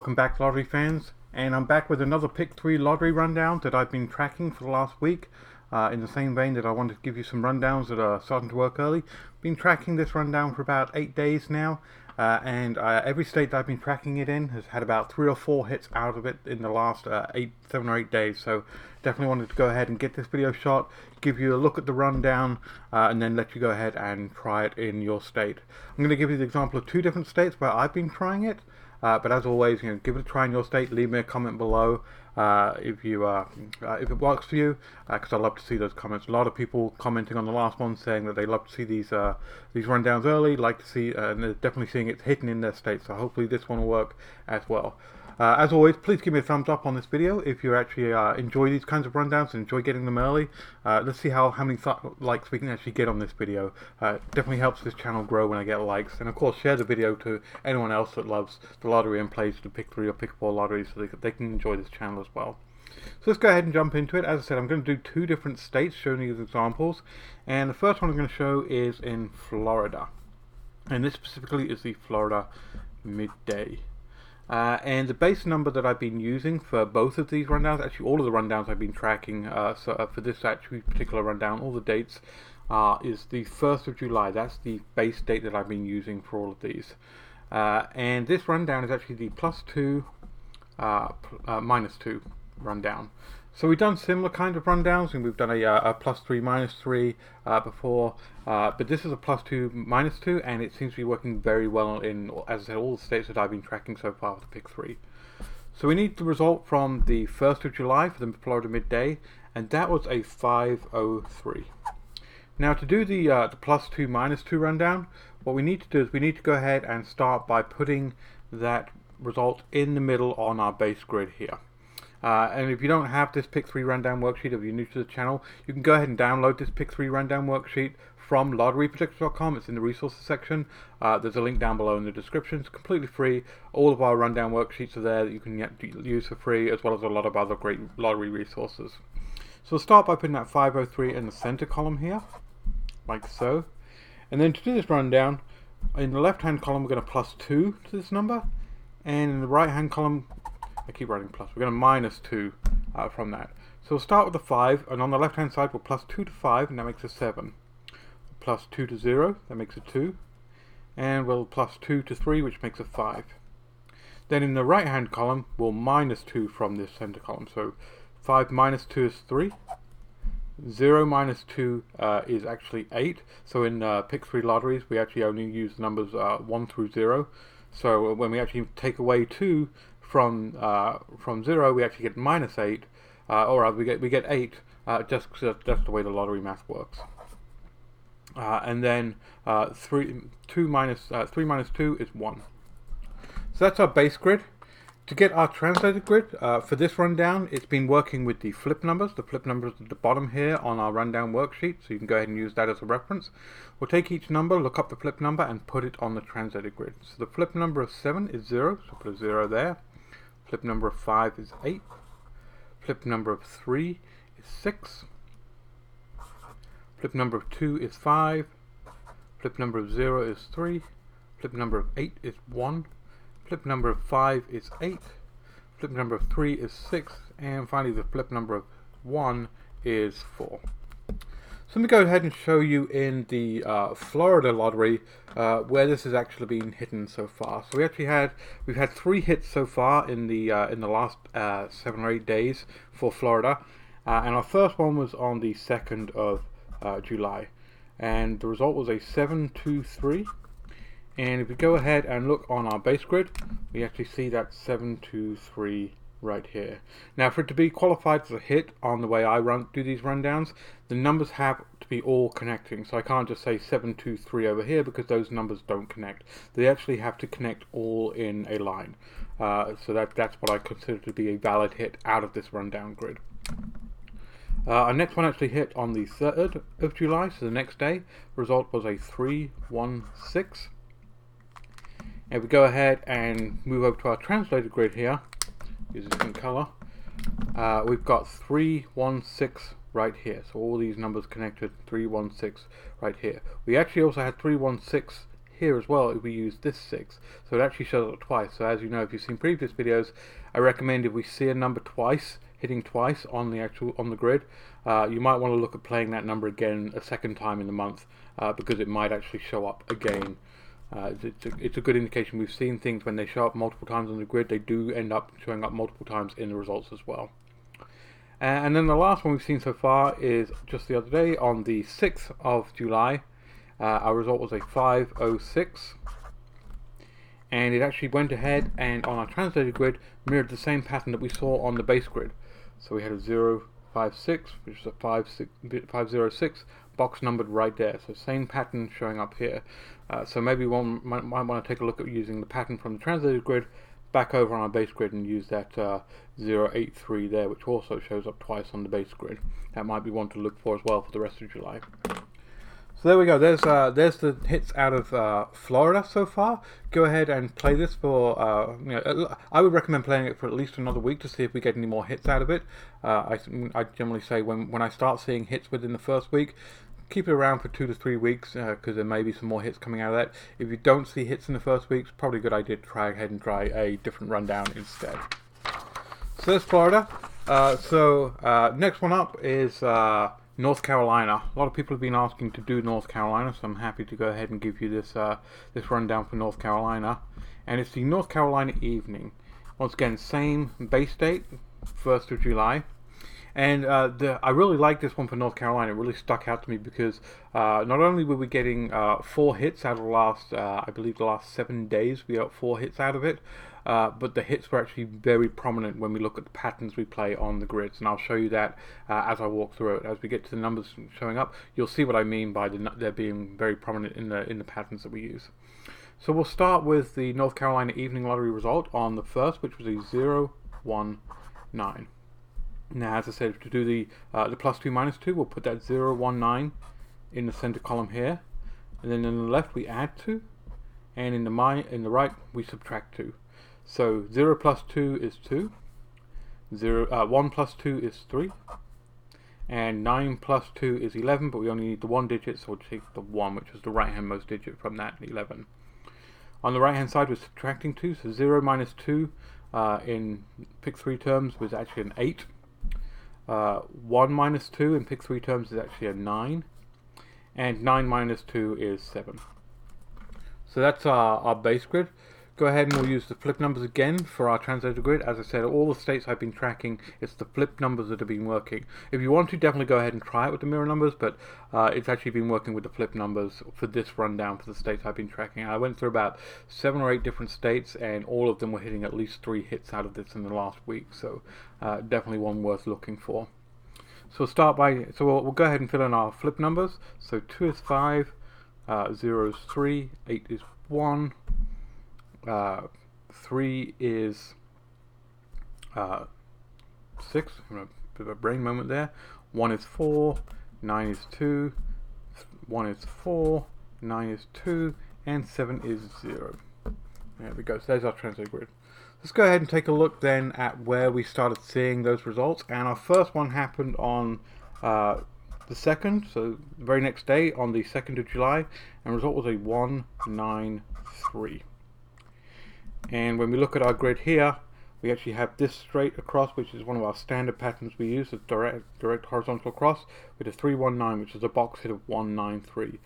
Welcome back, lottery fans, and I'm back with another Pick 3 lottery rundown that I've been tracking for the last week. In the same vein that I wanted to give you some rundowns that are starting to work early. Been tracking this rundown for about 8 days now, and every state that I've been tracking it in has had about 3 or 4 hits out of it in the last 7 or 8 days. So definitely wanted to go ahead and get this video shot, give you a look at the rundown, and then let you go ahead and try it in your state. I'm going to give you the example of 2 different states where I've been trying it. But as always, give it a try in your state. Leave me a comment below if it works for you, because I love to see those comments. A lot of people commenting on the last one saying that they love to see these rundowns early, like to see, and they're definitely seeing it hidden in their state. So hopefully this one will work as well. As always, please give me a thumbs up on this video if you actually enjoy these kinds of rundowns and enjoy getting them early. Let's see how many likes we can actually get on this video. Definitely helps this channel grow when I get likes. And of course, share the video to anyone else that loves the lottery and plays the Pick 3 or Pick 4 lotteries so they can enjoy this channel as well. So let's go ahead and jump into it. As I said, I'm going to do 2 different states showing you examples. And the first one I'm going to show is in Florida. And this specifically is the Florida midday. And the base number that I've been using for both of these rundowns, actually all of the rundowns I've been tracking, for this actually particular rundown, all the dates, is the 1st of July. That's the base date that I've been using for all of these. And this rundown is actually the +2, -2 rundown. So we've done similar kind of rundowns, and we've done a +3, -3 before, but this is a +2, -2, and it seems to be working very well in, as I said, all the states that I've been tracking so far with the Pick 3. So we need the result from the 1st of July for the Florida midday, and that was a 503. Now to do the +2, -2 rundown, what we need to do is we need to go ahead and start by putting that result in the middle on our base grid here. And if you don't have this Pick 3 rundown worksheet, if you're new to the channel, you can go ahead and download this Pick 3 rundown worksheet from lotterypredictor.com. It's in the resources section. There's a link down below in the description. It's completely free. All of our rundown worksheets are there that you can use for free, as well as a lot of other great lottery resources. So we'll start by putting that 503 in the center column here, like so. And then to do this rundown, in the left hand column we're going to +2 to this number, and in the right hand column, I keep writing plus, we're going to -2 from that. So we'll start with the 5, and on the left hand side we'll +2 to 5, and that makes a 7. +2 to 0, that makes a 2. And we'll +2 to 3, which makes a 5. Then in the right hand column we'll -2 from this center column. So 5 -2 is 3. 0 -2 is actually 8. So in Pick 3 lotteries we actually only use numbers 1 through 0. So when we actually take away 2 from 0, we actually get -8, or rather we get 8. Just the way the lottery math works. And then 3 minus 2 is 1. So that's our base grid. To get our translated grid for this rundown, it's been working with the flip numbers. The flip numbers at the bottom here on our rundown worksheet, so you can go ahead and use that as a reference. We'll take each number, look up the flip number, and put it on the translated grid. So the flip number of 7 is 0, so put a 0 there. Flip number of 5 is 8. Flip number of 3 is 6. Flip number of 2 is 5. Flip number of 0 is 3. Flip number of 8 is 1. Flip number of 5 is 8. Flip number of 3 is 6. And finally the flip number of 1 is 4. So let me go ahead and show you in the Florida lottery where this has actually been hidden so far. So we've had 3 hits so far in the last 7 or 8 days for Florida, and our first one was on the 2nd of July, and the result was a 723. And if we go ahead and look on our base grid, we actually see that 723 right here. Now, for it to be qualified as a hit on the way I do these rundowns, the numbers have to be all connecting. So I can't just say 723 over here, because those numbers don't connect. They actually have to connect all in a line. So that's what I consider to be a valid hit out of this rundown grid. Our next one actually hit on the 3rd of July, so the next day. Result was a 316. And we go ahead and move over to our translated grid here, use a different color. We've got 316 right here. So all these numbers connected, 316 right here. We actually also had 316 here as well if we use this 6. So it actually shows up twice. So as you know, if you've seen previous videos, I recommend if we see a number twice, hitting twice on the grid, you might want to look at playing that number again a second time in the month, because it might actually show up again. It's a good indication. We've seen things when they show up multiple times on the grid, they do end up showing up multiple times in the results as well. And then the last one we've seen so far is just the other day on the 6th of July. Our result was a 506, and it actually went ahead and on our translated grid mirrored the same pattern that we saw on the base grid. So we had a 056, which is a 506 box numbered right there. So same pattern showing up here. So maybe one might want to take a look at using the pattern from the translated grid back over on our base grid and use that 083 there, which also shows up twice on the base grid. That might be one to look for as well for the rest of July. So there we go. There's the hits out of Florida so far. Go ahead and play this for. I would recommend playing it for at least another week to see if we get any more hits out of it. I generally say when I start seeing hits within the first week, keep it around for 2 to 3 weeks because there may be some more hits coming out of that. If you don't see hits in the first week, it's probably a good idea to try ahead and try a different rundown instead. So there's Florida. Next one up is North Carolina. A lot of people have been asking to do North Carolina, so I'm happy to go ahead and give you this rundown for North Carolina. And it's the North Carolina evening. Once again, same base date, 1st of July. And I really like this one for North Carolina. It really stuck out to me because not only were we getting 4 hits out of the last, I believe the last 7 days, we got 4 hits out of it. But the hits were actually very prominent when we look at the patterns we play on the grids, and I'll show you that as I walk through it. As we get to the numbers showing up, you'll see what I mean by they're being very prominent in the patterns that we use. So we'll start with the North Carolina evening lottery result on the 1st, which was a 019. Now, as I said, to do the +2 -2, we'll put that 019 in the center column here, and then in the left we add 2, and in the right we subtract 2. So 0 plus 2 is 2, 1 plus 2 is 3, and 9 plus 2 is 11, but we only need the 1 digit, so we'll take the 1, which is the right handmost digit from that 11. On the right hand side we're subtracting 2, so 0 minus 2 in pick 3 terms was actually an 8. 1 minus 2 in pick 3 terms is actually a 9, and 9 minus 2 is 7. So that's our base grid. Go ahead and we'll use the flip numbers again for our translated grid. As I said, all the states I've been tracking, it's the flip numbers that have been working. If you want to, definitely go ahead and try it with the mirror numbers, but it's actually been working with the flip numbers for this rundown for the states I've been tracking. I went through about 7 or 8 different states, and all of them were hitting at least 3 hits out of this in the last week, so definitely one worth looking for. So we'll go ahead and fill in our flip numbers. So 2 is 5, 0 is 3, 8 is 1, 3 is 6, a bit of a brain moment there, 1 is 4, 9 is 2, 1 is 4, 9 is 2, and 7 is 0. There we go, so there's our translated grid. Let's go ahead and take a look then at where we started seeing those results, and our first one happened on the 2nd, so the very next day on the 2nd of July, and the result was a 193. And when we look at our grid here, we actually have this straight across, which is one of our standard patterns we use, a direct horizontal across, with a 319, which is a box hit of 193.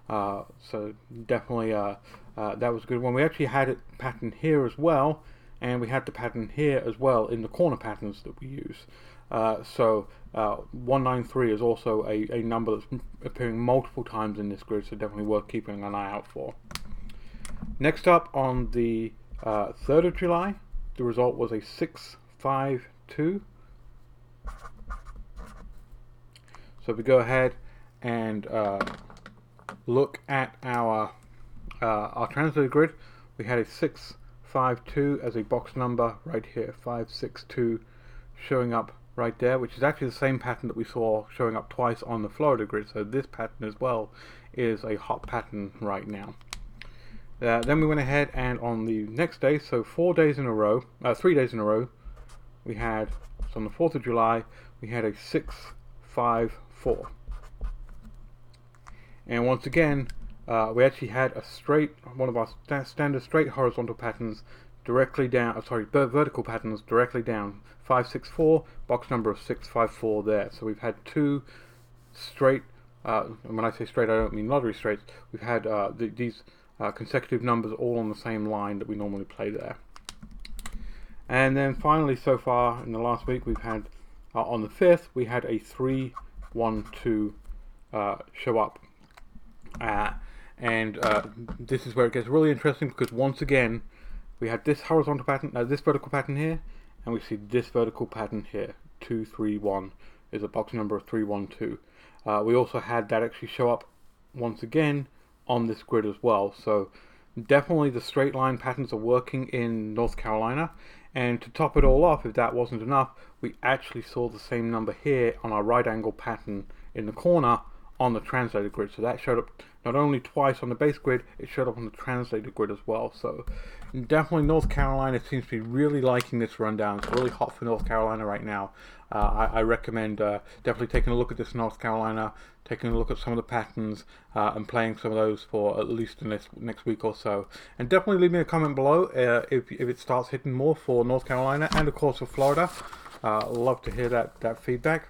So definitely that was a good one. We actually had a pattern here as well, and we had the pattern here as well in the corner patterns that we use. 193 is also a number that's appearing multiple times in this grid, so definitely worth keeping an eye out for. Next up, on the 3rd of July, the result was a 652. So if we go ahead and look at our translated grid, we had a 652 as a box number right here, 562 showing up right there, which is actually the same pattern that we saw showing up twice on the Florida grid. So this pattern as well is a hot pattern right now. Then we went ahead and on the next day, so 3 days in a row, we had, so on the 4th of July, we had a 654. And once again, we actually had a straight, one of our standard straight horizontal patterns directly down, vertical patterns directly down, 564, box number of 654 there. So we've had two straight, and when I say straight I don't mean lottery straights, we've had these consecutive numbers all on the same line that we normally play there. And then finally, so far in the last week, we've had, on the 5th, we had a 3-1-2 show up. And this is where it gets really interesting, because once again, we had this horizontal pattern, this vertical pattern here, and we see this vertical pattern here. 2-3-1 is a box number of 3-1-2. We also had that actually show up once again on this grid as well. So definitely the straight line patterns are working in North Carolina. And to top it all off, if that wasn't enough, we actually saw the same number here on our right angle pattern in the corner on the translated grid. So that showed up not only twice on the base grid, it showed up on the translated grid as well. So definitely North Carolina seems to be really liking this rundown. It's really hot for North Carolina right now. I recommend definitely taking a look at this North Carolina, taking a look at some of the patterns, and playing some of those for at least the next week or so. And definitely leave me a comment below if it starts hitting more for North Carolina, and of course for Florida. Love to hear that feedback.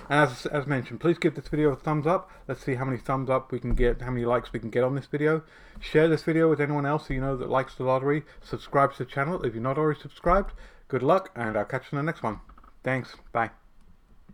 And as mentioned, please give this video a thumbs up. Let's see how many thumbs up we can get, how many likes we can get on this video. Share this video with anyone else who you know that likes the lottery. Subscribe to the channel if you're not already subscribed. Good luck, and I'll catch you in the next one. Thanks. Bye.